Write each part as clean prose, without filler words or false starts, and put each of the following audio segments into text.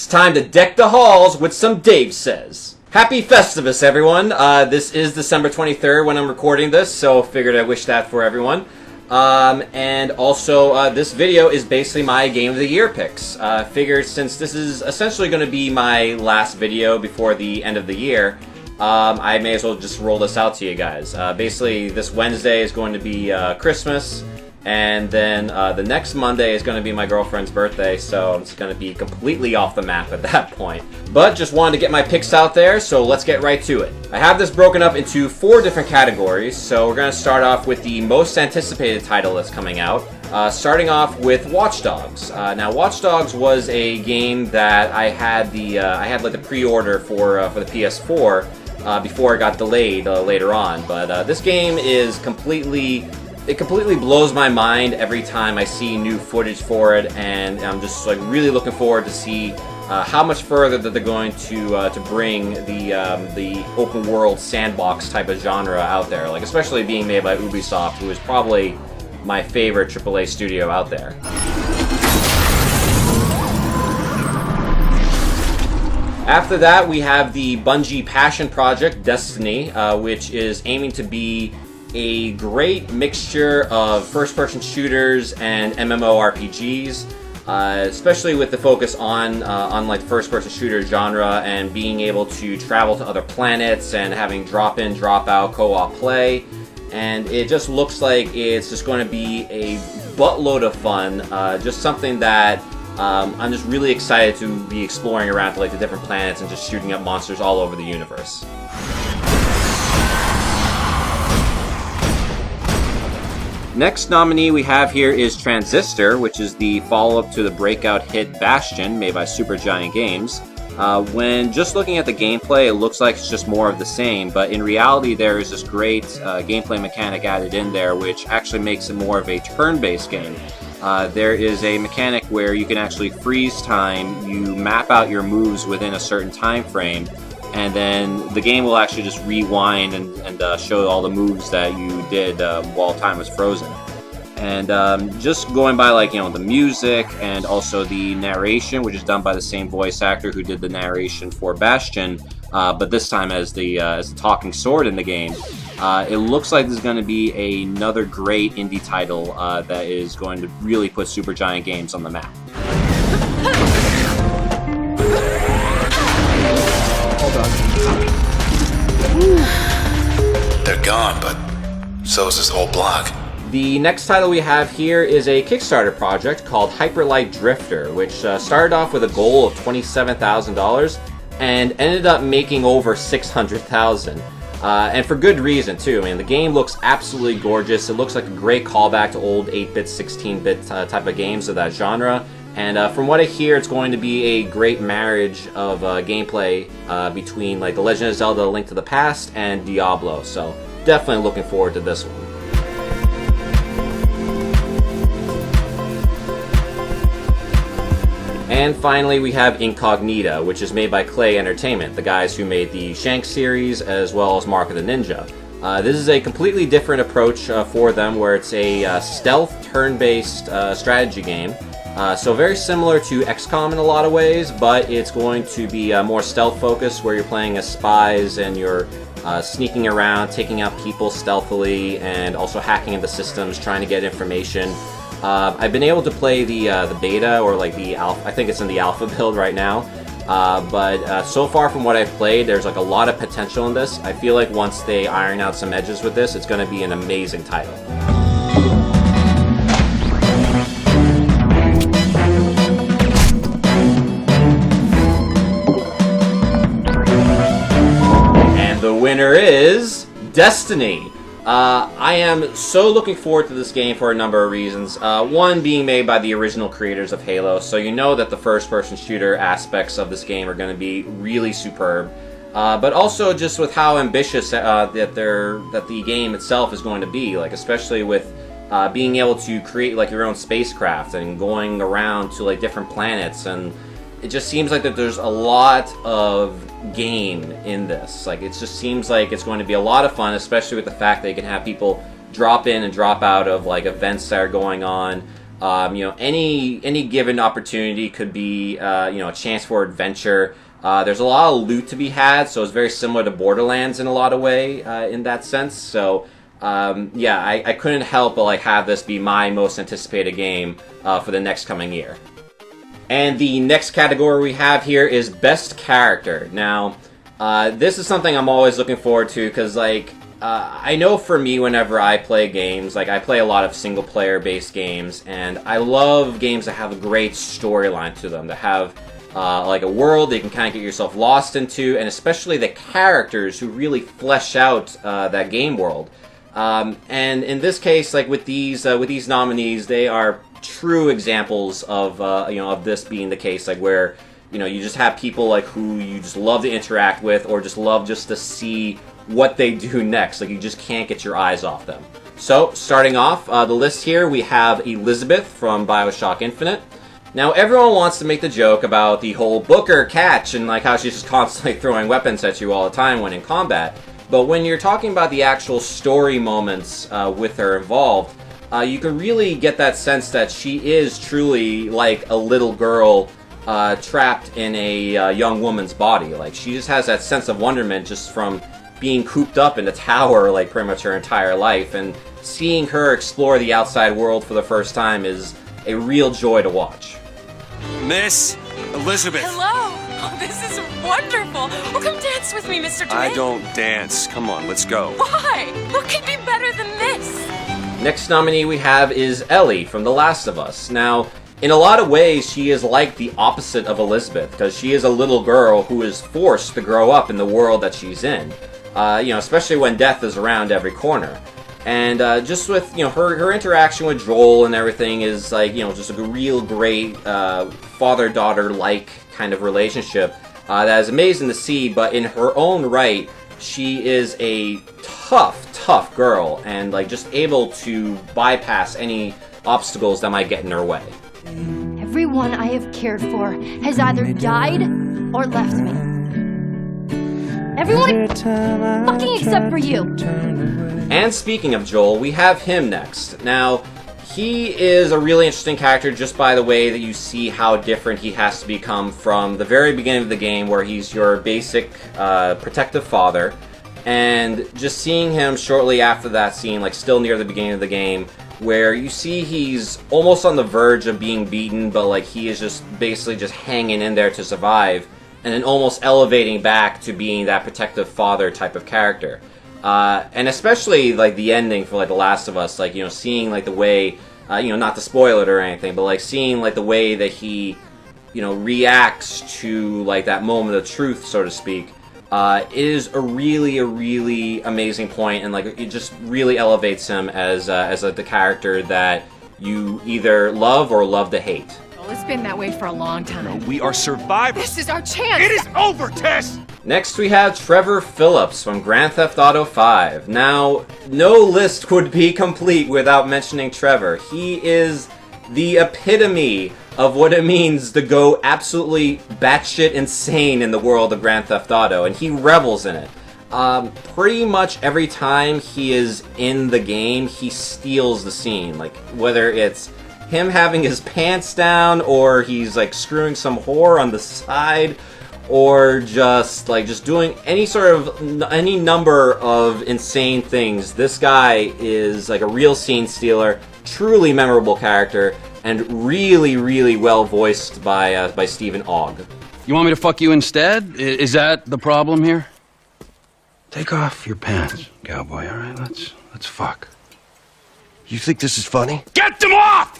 It's time to deck the halls with some Dave Says. Happy Festivus, everyone. This is December 23rd when I'm recording this, so figured I'd wish that for everyone. And also, this video is basically my Game of the Year picks. Figured since this is essentially going to be my last video before the end of the year, I may as well just roll this out to you guys. Basically, this Wednesday is going to be Christmas, and then the next Monday is going to be my girlfriend's birthday, so it's going to be completely off the map at that point. But just wanted to get my picks out there, so let's get right to it. I have this broken up into 4 different categories, so we're going to start off with the most anticipated title that's coming out. Starting off with Watch Dogs. Now, Watch Dogs was a game that I had the pre-order for the PS4 before it got delayed later on. But this game is completely blows my mind every time I see new footage for it, and I'm just like really looking forward to see how much further that they're going to bring the open world sandbox type of genre out there. Like, especially being made by Ubisoft, who is probably my favorite AAA studio out there. After that, we have the Bungie passion project, Destiny, which is aiming to be a great mixture of first-person shooters and MMORPGs, especially with the focus on like first-person shooter genre and being able to travel to other planets and having drop-in, drop-out co-op play. And it just looks like it's just going to be a buttload of fun, just something that I'm just really excited to be exploring around to like the different planets and just shooting up monsters all over the universe. Next nominee we have here is Transistor, which is the follow-up to the breakout hit Bastion, made by Supergiant Games. When just looking at the gameplay, it looks like it's just more of the same, but in reality there is this great gameplay mechanic added in there, which actually makes it more of a turn-based game. There is a mechanic where you can actually freeze time, you map out your moves within a certain time frame, and then the game will actually just rewind and show all the moves that you did while time was frozen. And just going by the music and also the narration, which is done by the same voice actor who did the narration for Bastion, but this time as the talking sword in the game. It looks like this is going to be another great indie title that is going to really put Supergiant Games on the map. They're gone, but so is this whole block. The next title we have here is a Kickstarter project called Hyperlight Drifter, which started off with a goal of $27,000 and ended up making over $600,000. And for good reason, too. I mean, the game looks absolutely gorgeous. It looks like a great callback to old 8-bit, 16-bit type of games of that genre. And from what I hear, it's going to be a great marriage of gameplay between like The Legend of Zelda: Link to the Past and Diablo. So definitely looking forward to this one. And finally, we have Incognita, which is made by Klei Entertainment, the guys who made the Shank series as well as Mark of the Ninja. This is a completely different approach for them, where it's a stealth turn-based strategy game. So very similar to XCOM in a lot of ways, but it's going to be more stealth-focused, where you're playing as spies and you're sneaking around, taking out people stealthily, and also hacking into systems, trying to get information. I've been able to play the beta, or like the alpha. I think it's in the alpha build right now. But so far from what I've played, there's like a lot of potential in this. I feel like once they iron out some edges with this, it's going to be an amazing title. And the winner is Destiny. I am so looking forward to this game for a number of reasons. One, being made by the original creators of Halo, so you know that the first-person shooter aspects of this game are going to be really superb. But also just with how ambitious that the game itself is going to be, like especially with being able to create like your own spacecraft and going around to like different planets, and it just seems like that there's a lot of game in this. Like, it just seems like it's going to be a lot of fun, especially with the fact that you can have people drop in and drop out of like events that are going on. Any given opportunity could be a chance for adventure. There's a lot of loot to be had, so it's very similar to Borderlands in a lot of way in that sense. So I couldn't help but have this be my most anticipated game for the next coming year. And the next category we have here is Best Character. Now, this is something I'm always looking forward to because, I know for me, whenever I play games, I play a lot of single-player based games, and I love games that have a great storyline to them, that have a world that you can kind of get yourself lost into, and especially the characters who really flesh out that game world. And in this case, with these nominees, they are true examples of of this being the case, where you just have people who you just love to interact with, or just love just to see what they do next. You just can't get your eyes off them. So, starting off the list here, we have Elizabeth from BioShock Infinite. Now, everyone wants to make the joke about the whole Booker catch and how she's just constantly throwing weapons at you all the time when in combat. But when you're talking about the actual story moments with her involved, you can really get that sense that she is truly like a little girl trapped in a young woman's body. She just has that sense of wonderment just from being cooped up in a tower pretty much her entire life, and seeing her explore the outside world for the first time is a real joy to watch. Miss Elizabeth. Hello. Oh, this is wonderful. Oh, come dance with me, Mr. DeMay. I don't dance. Come on, let's go. Why? What could be better than this? Next nominee we have is Ellie from The Last of Us. Now, in a lot of ways, she is like the opposite of Elizabeth, because she is a little girl who is forced to grow up in the world that she's in. Especially when death is around every corner. And just with her interaction with Joel and everything is just a real great father-daughter like kind of relationship that is amazing to see. But in her own right, she is a tough girl, and just able to bypass any obstacles that might get in her way. Everyone I have cared for has either died or left me. Everyone fucking except for you. And speaking of Joel, we have him next. Now, he is a really interesting character just by the way that you see how different he has to become from the very beginning of the game, where he's your basic protective father, and just seeing him shortly after that scene, still near the beginning of the game, where you see he's almost on the verge of being beaten, but he is just basically just hanging in there to survive, and then almost elevating back to being that protective father type of character. And especially the ending for The Last of Us, seeing the way, not to spoil it or anything, but seeing the way that he, reacts to that moment of truth, so to speak, is a really amazing point, and it just really elevates him as the character that you either love or love to hate. Well, it's been that way for a long time. We are survivors. This is our chance. It is over, Tess! Next we have Trevor Phillips from Grand Theft Auto 5. Now, no list would be complete without mentioning Trevor. He is the epitome of what it means to go absolutely batshit insane in the world of Grand Theft Auto, and he revels in it. Pretty much every time he is in the game, he steals the scene. Whether it's him having his pants down, or he's screwing some whore on the side, or just doing any number of insane things. This guy is a real scene stealer, truly memorable character, and really well voiced by Stephen Ogg. You want me to fuck you instead? Is that the problem here? Take off your pants, cowboy, all right? Let's fuck. You think this is funny? Get them off!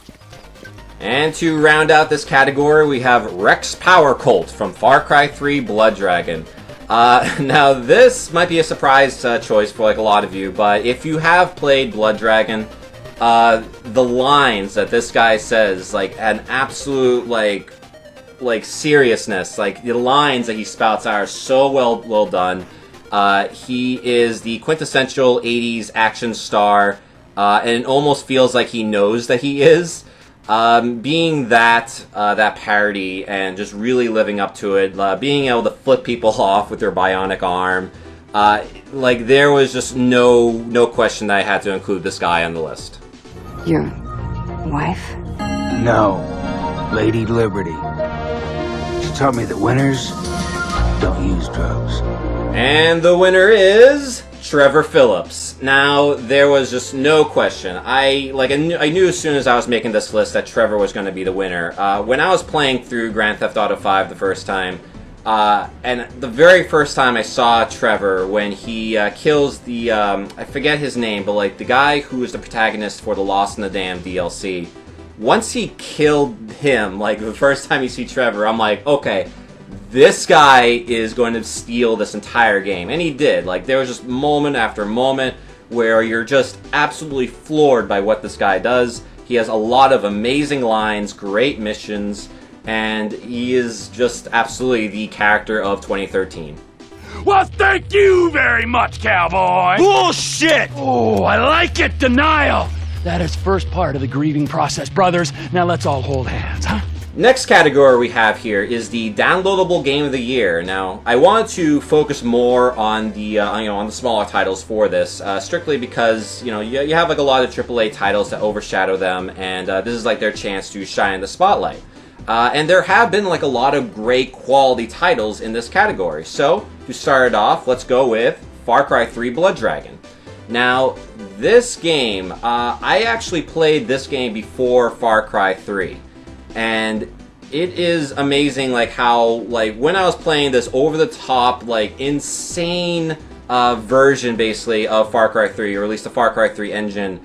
And to round out this category, we have Rex Power Colt from Far Cry 3 Blood Dragon. Now, this might be a surprise choice for a lot of you, but if you have played Blood Dragon, the lines that this guy says, an absolute, seriousness, the lines that he spouts are so well done. He is the quintessential 80s action star, and it almost feels like he knows that he is. Being that parody and just really living up to it, being able to flip people off with their bionic arm, there was just no question that I had to include this guy on the list. Your wife? No. Lady Liberty. She taught me that winners don't use drugs. And the winner is Trevor Phillips. Now, there was just no question. I knew as soon as I was making this list that Trevor was going to be the winner. When I was playing through Grand Theft Auto 5 the first time, and the very first time I saw Trevor, when he kills the, I forget his name, but like the guy who is the protagonist for the Lost in the Damned DLC, once he killed him, like the first time you see Trevor, I'm like, okay, this guy is going to steal this entire game. And he did. Like, there was just moment after moment where you're just absolutely floored by what this guy does. He has a lot of amazing lines, great missions, and he is just absolutely the character of 2013. Well, thank you very much, cowboy. Bullshit! Oh, I like it, denial! That is first part of the grieving process, brothers. Now let's all hold hands, huh? Next category we have here is the downloadable game of the year. Now, I wanted to focus more on the on the smaller titles for this, strictly because you have like a lot of AAA titles that overshadow them, and this is like their chance to shine in the spotlight. And there have been like a lot of great quality titles in this category. So to start it off, let's go with Far Cry 3 Blood Dragon. Now, this game, I actually played this game before Far Cry 3. And it is amazing, like, how, like, when I was playing this over-the-top, like, insane version, basically, of Far Cry 3, or at least the Far Cry 3 engine,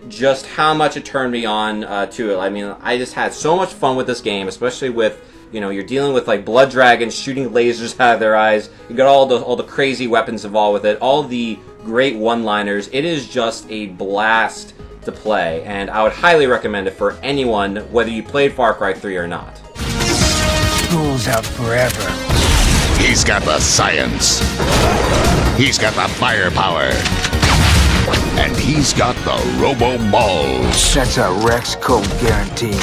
just how much it turned me on to it. I mean, I just had so much fun with this game, especially with, you're dealing with, like, blood dragons shooting lasers out of their eyes. You got all the crazy weapons involved with it, all the great one-liners. It is just a blast to play, and I would highly recommend it for anyone, whether you played Far Cry 3 or not. School's out forever. He's got the science. He's got the firepower. And he's got the robo-balls. That's a Rex code guarantee.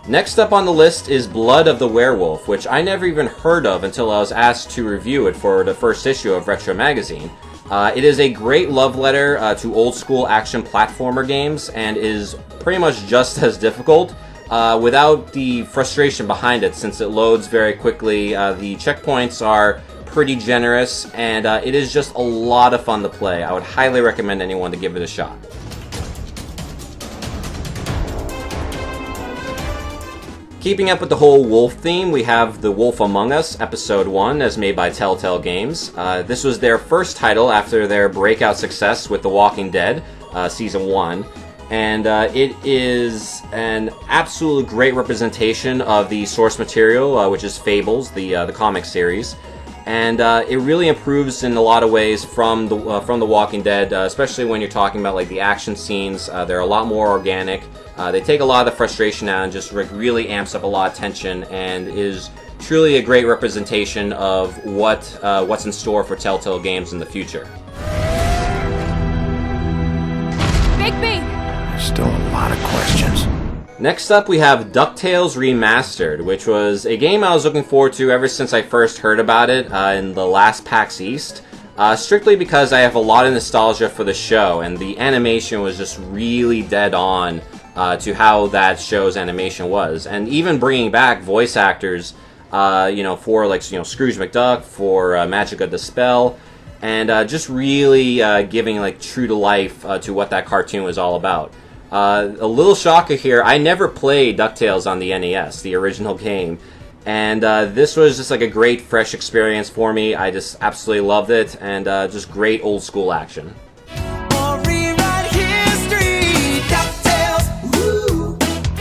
Next up on the list is Blood of the Werewolf, which I never even heard of until I was asked to review it for the first issue of Retro Magazine. It is a great love letter to old-school action platformer games, and is pretty much just as difficult, without the frustration behind it, since it loads very quickly. The checkpoints are pretty generous, and it is just a lot of fun to play. I would highly recommend anyone to give it a shot. Keeping up with the whole wolf theme, we have The Wolf Among Us, Episode 1, as made by Telltale Games. This was their first title after their breakout success with The Walking Dead, Season 1. And it is an absolute great representation of the source material, which is Fables, the comic series. And it really improves in a lot of ways from the Walking Dead, especially when you're talking about like the action scenes. They're a lot more organic. They take a lot of the frustration out and just really amps up a lot of tension, and is truly a great representation of what's in store for Telltale Games in the future. Bigby! Still a lot of questions. Next up, we have DuckTales Remastered, which was a game I was looking forward to ever since I first heard about it in the last PAX East. Strictly because I have a lot of nostalgia for the show, and the animation was just really dead on to how that show's animation was. And even bringing back voice actors, for like, Scrooge McDuck, for Magica the Spell, and just really giving like true to life to what that cartoon was all about. A little shocker here, I never played DuckTales on the NES, the original game, and this was just like a great fresh experience for me. I just absolutely loved it, and just great old school action.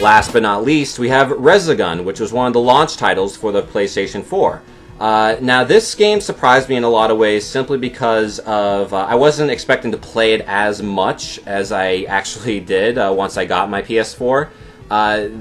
Last but not least, we have Resogun, which was one of the launch titles for the PlayStation 4. Now, this game surprised me in a lot of ways simply because of I wasn't expecting to play it as much as I actually did once I got my PS4.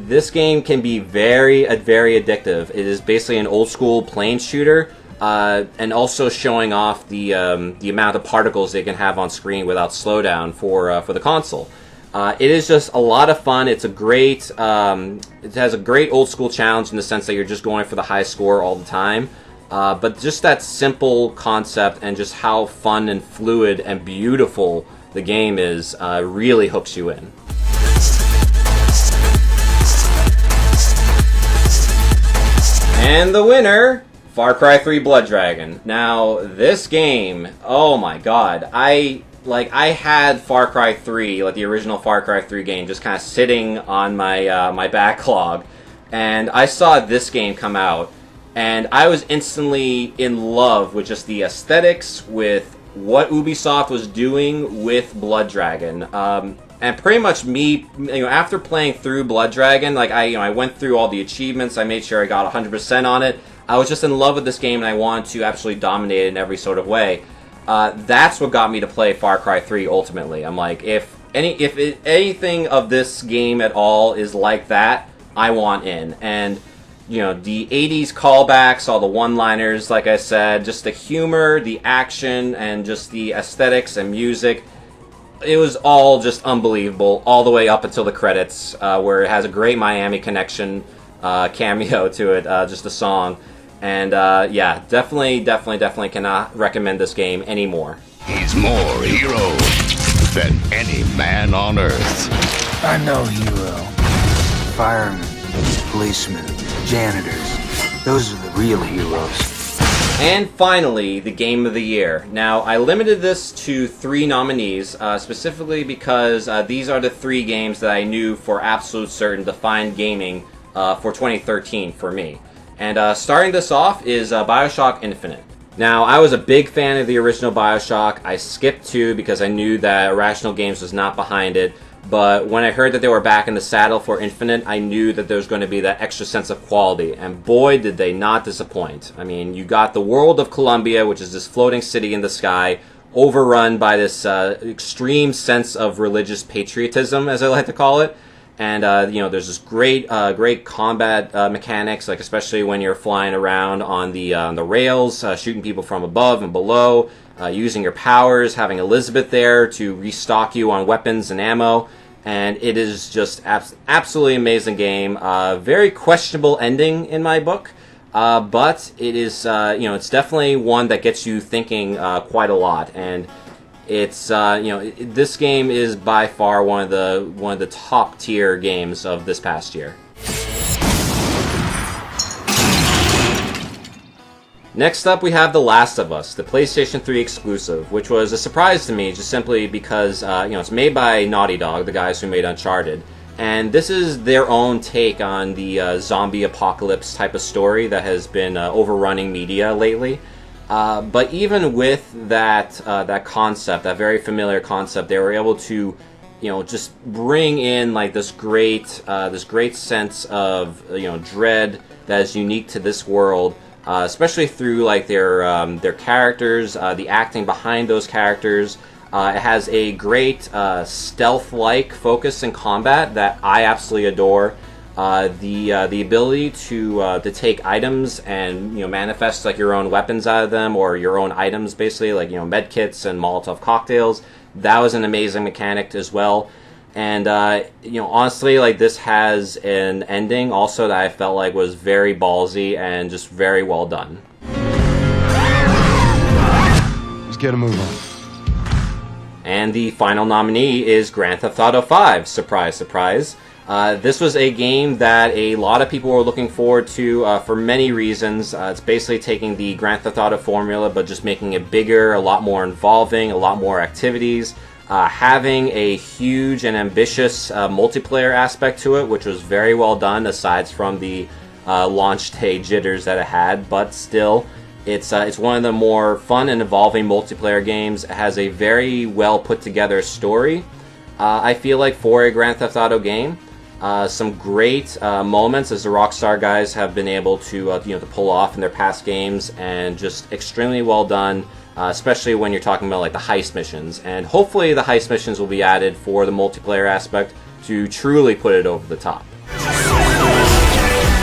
This game can be very addictive. It is basically an old-school plane shooter, and also showing off the amount of particles they can have on screen without slowdown for the console. It is just a lot of fun. It's a great, it has a great old school challenge in the sense that you're just going for the high score all the time. But just that simple concept and just how fun and fluid and beautiful the game is really hooks you in. And the winner, Far Cry 3 Blood Dragon. Now, this game, oh my god, I had Far Cry 3, like the original Far Cry 3 game, just kind of sitting on my my backlog, and I saw this game come out, and I was instantly in love with just the aesthetics, with what Ubisoft was doing with Blood Dragon. And pretty much me, after playing through Blood Dragon, like I went through all the achievements, I made sure I got 100% on it. I was just in love with this game, and I wanted to absolutely dominate it in every sort of way. That's what got me to play Far Cry 3 ultimately. I'm like, if anything of this game at all is like that, I want in. And the 80s callbacks, all the one-liners, like I said, just the humor, the action, and just the aesthetics and music. It was all just unbelievable, all the way up until the credits, where it has a great Miami Connection cameo to it, just a song. And yeah, definitely cannot recommend this game anymore. He's more hero than any man on Earth. I know hero. Firemen, policemen, janitors. Those are the real heroes. And finally, the Game of the Year. Now, I limited this to 3 nominees, specifically because these are the 3 games that I knew for absolute certain defined gaming for 2013 for me. And starting this off is BioShock Infinite. Now, I was a big fan of the original BioShock. I skipped 2 because I knew that Irrational Games was not behind it. But when I heard that they were back in the saddle for Infinite, I knew that there was going to be that extra sense of quality. And boy, did they not disappoint. I mean, you got the world of Columbia, which is this floating city in the sky, overrun by this extreme sense of religious patriotism, as I like to call it. And, there's this great combat mechanics, like especially when you're flying around on the rails, shooting people from above and below, using your powers, having Elizabeth there to restock you on weapons and ammo. And it is just absolutely amazing game. Very questionable ending in my book, but it is, it's definitely one that gets you thinking quite a lot. And it's this game is by far one of the top tier games of this past year. Next up, we have The Last of Us, the PlayStation 3 exclusive, which was a surprise to me just simply because it's made by Naughty Dog, the guys who made Uncharted, and this is their own take on the zombie apocalypse type of story that has been overrunning media lately. But even with that concept, that very familiar concept, they were able to, just bring in like this great sense of dread that is unique to this world, especially through like their characters, the acting behind those characters. It has a great stealth-like focus in combat that I absolutely adore. The ability to take items and manifest like your own weapons out of them, or your own items basically, like med kits and Molotov cocktails. That was an amazing mechanic as well. And honestly, like this has an ending also that I felt like was very ballsy and just very well done. Let's get a move on. And the final nominee is Grand Theft Auto 5. Surprise, surprise. This was a game that a lot of people were looking forward to for many reasons. It's basically taking the Grand Theft Auto formula but just making it bigger, a lot more involving, a lot more activities, having a huge and ambitious multiplayer aspect to it, which was very well done aside from the launch day jitters that it had, but still, it's one of the more fun and evolving multiplayer games. It has a very well put together story, I feel like, for a Grand Theft Auto game. Some great moments as the Rockstar guys have been able to to pull off in their past games, and just extremely well done, especially when you're talking about like the heist missions. And hopefully the heist missions will be added for the multiplayer aspect to truly put it over the top.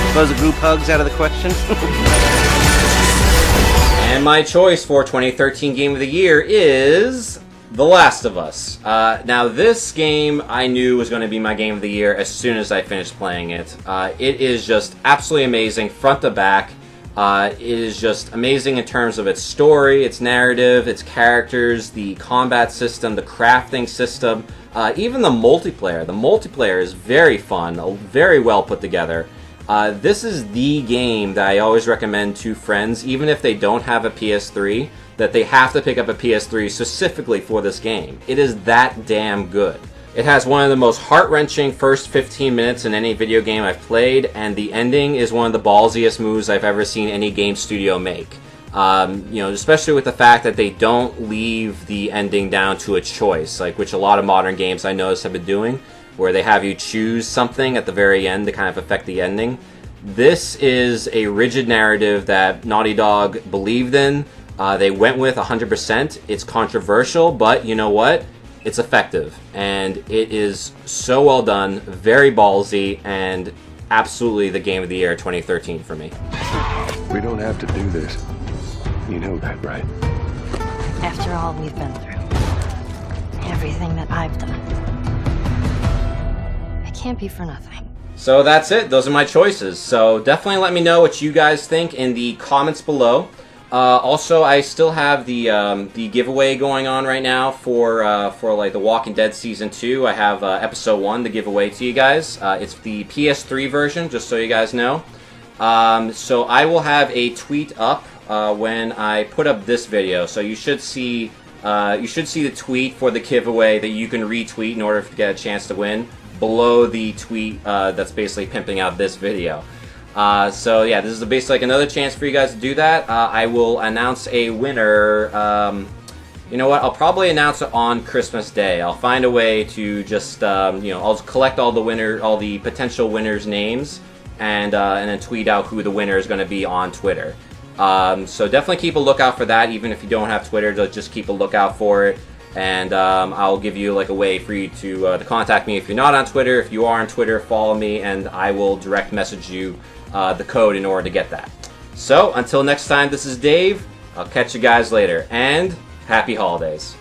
Suppose a group hug's out of the question. And my choice for 2013 Game of the Year is The Last of Us. Now, this game I knew was going to be my Game of the Year as soon as I finished playing it. It is just absolutely amazing, front to back. It is just amazing in terms of its story, its narrative, its characters, the combat system, the crafting system, even the multiplayer. The multiplayer is very fun, very well put together. This is the game that I always recommend to friends, even if they don't have a PS3, that they have to pick up a PS3 specifically for this game. It is that damn good. It has one of the most heart-wrenching first 15 minutes in any video game I've played, and the ending is one of the ballsiest moves I've ever seen any game studio make. You know, especially with the fact that they don't leave the ending down to a choice, like which a lot of modern games I notice have been doing, where they have you choose something at the very end to kind of affect the ending. This is a rigid narrative that Naughty Dog believed in. They went with 100%. It's controversial, but you know what? It's effective, and it is so well done, very ballsy, and absolutely the game of the year 2013 for me. We don't have to do this. You know that, right? After all we've been through, everything that I've done, it can't be for nothing. So that's it. Those are my choices. So definitely let me know what you guys think in the comments below. Also, I still have the giveaway going on right now for like The Walking Dead Season 2. I have Episode 1 to give away to you guys. It's the PS3 version, just so you guys know. So I will have a tweet up when I put up this video. So you should see the tweet for the giveaway that you can retweet in order to get a chance to win below the tweet that's basically pimping out this video. So yeah, this is basically like another chance for you guys to do that. I will announce a winner. You know what? I'll probably announce it on Christmas Day. I'll find a way to just you know, I'll collect all the potential winners' names, and then tweet out who the winner is going to be on Twitter. So definitely keep a lookout for that. Even if you don't have Twitter, just keep a lookout for it. And I'll give you like a way for you to contact me if you're not on Twitter. If you are on Twitter, follow me, and I will direct message you the code in order to get that. So until next time, this is Dave. I'll catch you guys later, and happy holidays.